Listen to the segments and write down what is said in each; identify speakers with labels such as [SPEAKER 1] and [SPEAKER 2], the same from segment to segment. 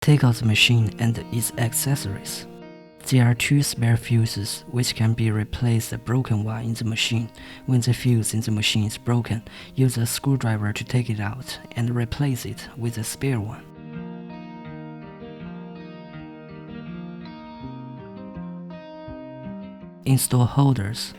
[SPEAKER 1] Take out the machine and its accessories. There are two spare fuses which can be replaced the broken one in the machine. When the fuse in the machine is broken, use a screwdriver to take it out and replace it with a spare one. Install holders.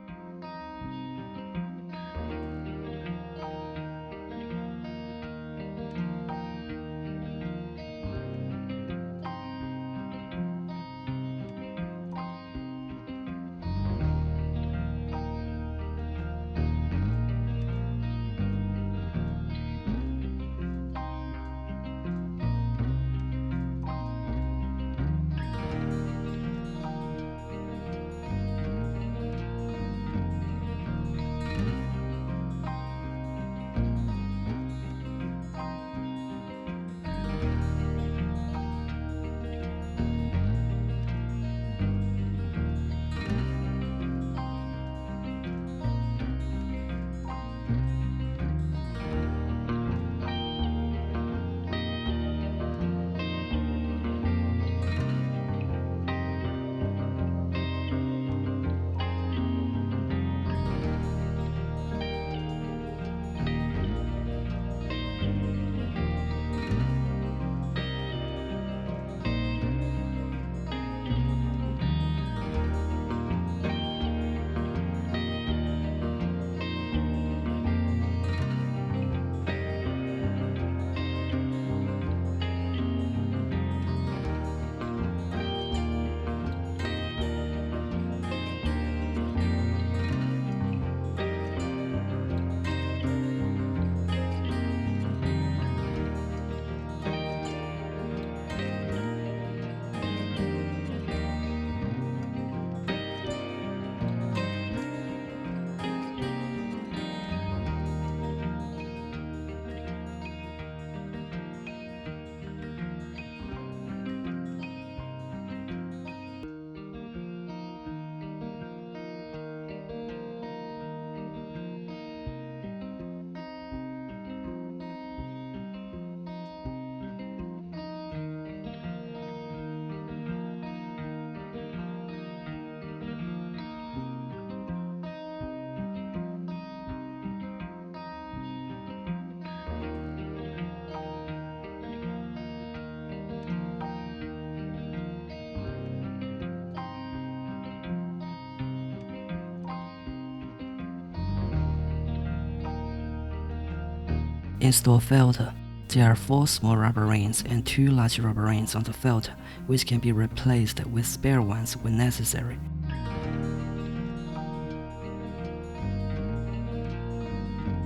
[SPEAKER 1] Install filter. There are 4 small rubber rings and 2 large rubber rings on the filter, which can be replaced with spare ones when necessary.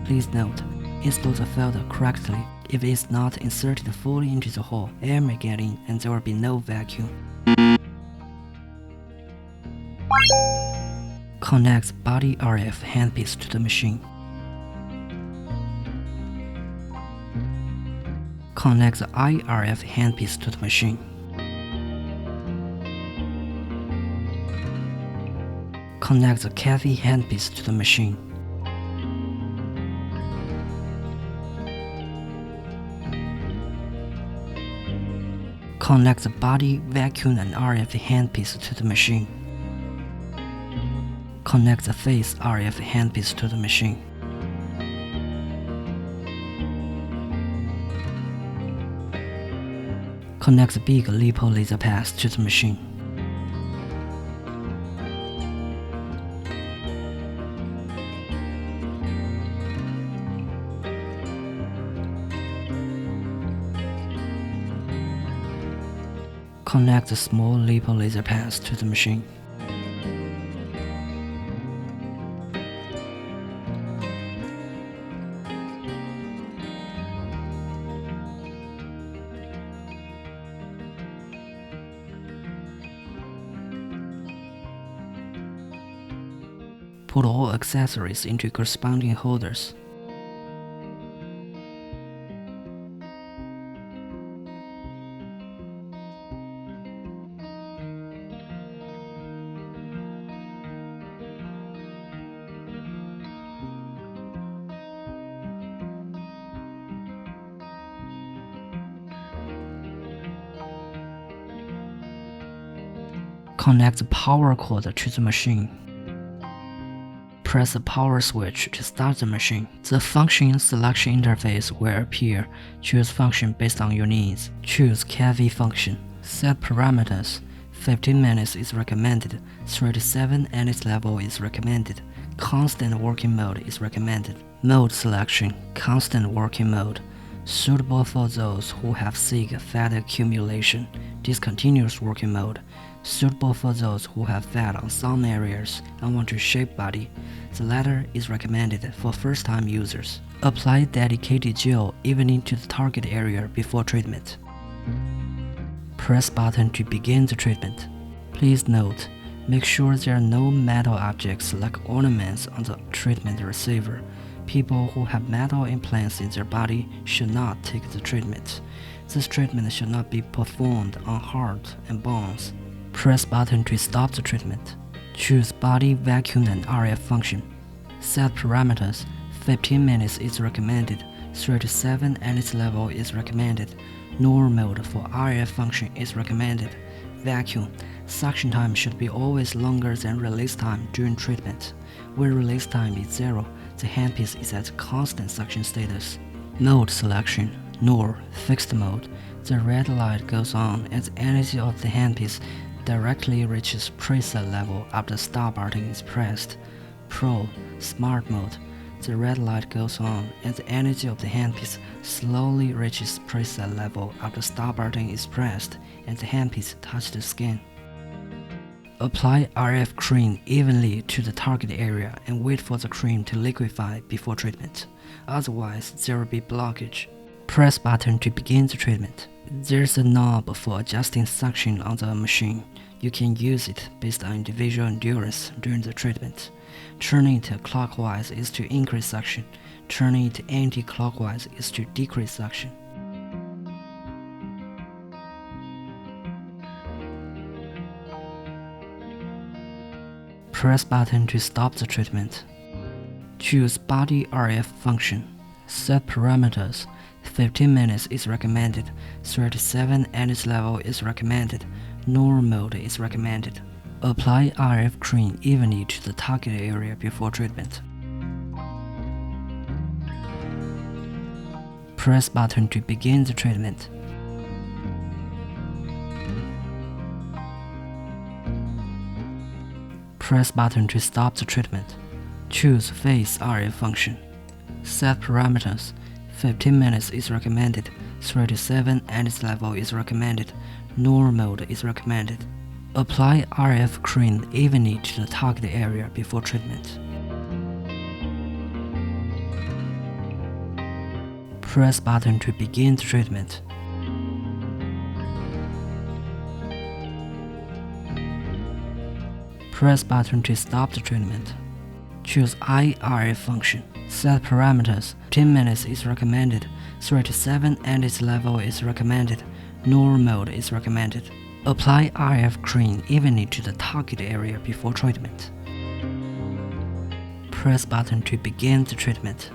[SPEAKER 1] Please note, install the filter correctly. If it is not inserted fully into the hole, air may get in and there will be no vacuum. Connect body RF handpiece to the machine. Connect the IRF handpiece to the machine. Connect the Cavi handpiece to the machine. Connect the body, vacuum, and RF handpiece to the machine. Connect the face RF handpiece to the machine. Connect the big LiPo laser pass to the machine. Connect the small LiPo laser pass to the machine. Put all accessories into corresponding holders. Connect the power cord to the machine. Press the power switch to start the machine. The function selection interface will appear. Choose function based on your needs. Choose Cavi function. Set parameters. 15 minutes is recommended. 3 to 7 energy level is recommended. Constant working mode is recommended. Mode selection. Constant working mode. Suitable for those who have sick fat accumulation. Discontinuous working mode. Suitable for those who have fat on some areas and want to shape body. The latter is recommended for first-time users. Apply dedicated gel evenly to the target area before treatment. Press button to begin the treatment. Please note, make sure there are no metal objects like ornaments on the treatment receiver. People who have metal implants in their body should not take the treatment. This treatment should not be performed on heart and bones. Press button to stop the treatment. Choose body vacuum and RF function. Set parameters. 15 minutes is recommended. 3 to 7 energy level is recommended. Normal mode for RF function is recommended. Vacuum. Suction time should be always longer than release time during treatment. When release time is 0, the handpiece is at constant suction status. Mode selection. NOR, fixed mode. The red light goes on as the energy of the handpiece directly reaches preset level after stop button is pressed. Pro, smart mode. The red light goes on as the energy of the handpiece slowly reaches preset level after stop button is pressed and the handpiece touches the skin. Apply RF cream evenly to the target area and wait for the cream to liquefy before treatment. Otherwise, there will be blockage. Press button to begin the treatment. There's a knob for adjusting suction on the machine. You can use it based on individual endurance during the treatment. Turning it clockwise is to increase suction. Turning it anti-clockwise is to decrease suction. Press button to stop the treatment. Choose body RF function. Set parameters. 15 minutes is recommended. 3 to 7 energy level is recommended. Normal mode is recommended. Apply RF cream evenly to the target area before treatment. Press button to begin the treatment. Press button to stop the treatment. Choose phase RF function. Set parameters. 15 minutes is recommended. 3 to 7 energy level is recommended. Normal mode is recommended. Apply RF cream evenly to the target area before treatment. Press button to begin the treatment. Press button to stop the treatment. Choose IRF function. Set parameters. 10 minutes is recommended. 3 to 7 energy level is recommended. Normal mode is recommended. Apply RF cream evenly to the target area before treatment. Press button to begin the treatment.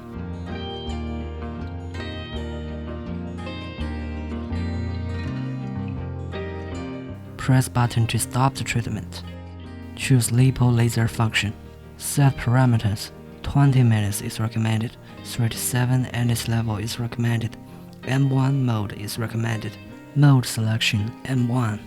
[SPEAKER 1] Press button to stop the treatment. Choose lipo laser function. Set parameters. 20 minutes is recommended. 3 to 7 energy level is recommended. M1 mode is recommended. Mode selection M1.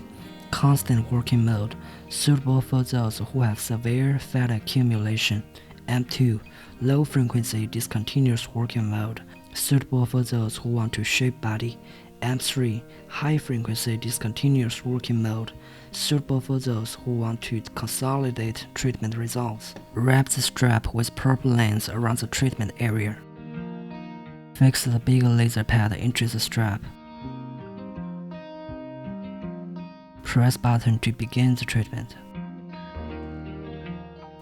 [SPEAKER 1] Constant working mode, suitable for those who have severe fat accumulation. M2. Low frequency discontinuous working mode, suitable for those who want to shape body. M3. High frequency discontinuous working mode, suitable for those who want to consolidate treatment results. Wrap the strap with purple lens around the treatment area. Fix the big laser pad into the strap. Press button to begin the treatment.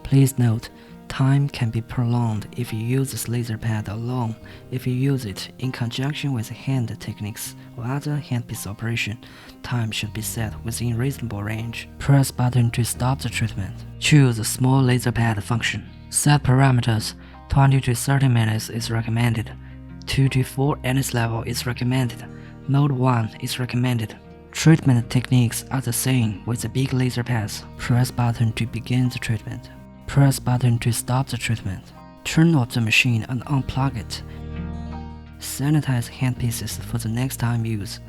[SPEAKER 1] Please note, time can be prolonged if you use this laser pad alone. If you use it in conjunction with hand techniques or other handpiece operation, time should be set within reasonable range. Press button to stop the treatment. Choose the small laser pad function. Set parameters. 20 to 30 minutes is recommended. 2 to 4 energy level is recommended. Mode 1 is recommended. Treatment techniques are the same with the big laser pads. Press button to begin the treatment. Press button to stop the treatment. Turn off the machine and unplug it. Sanitize handpieces for the next time use.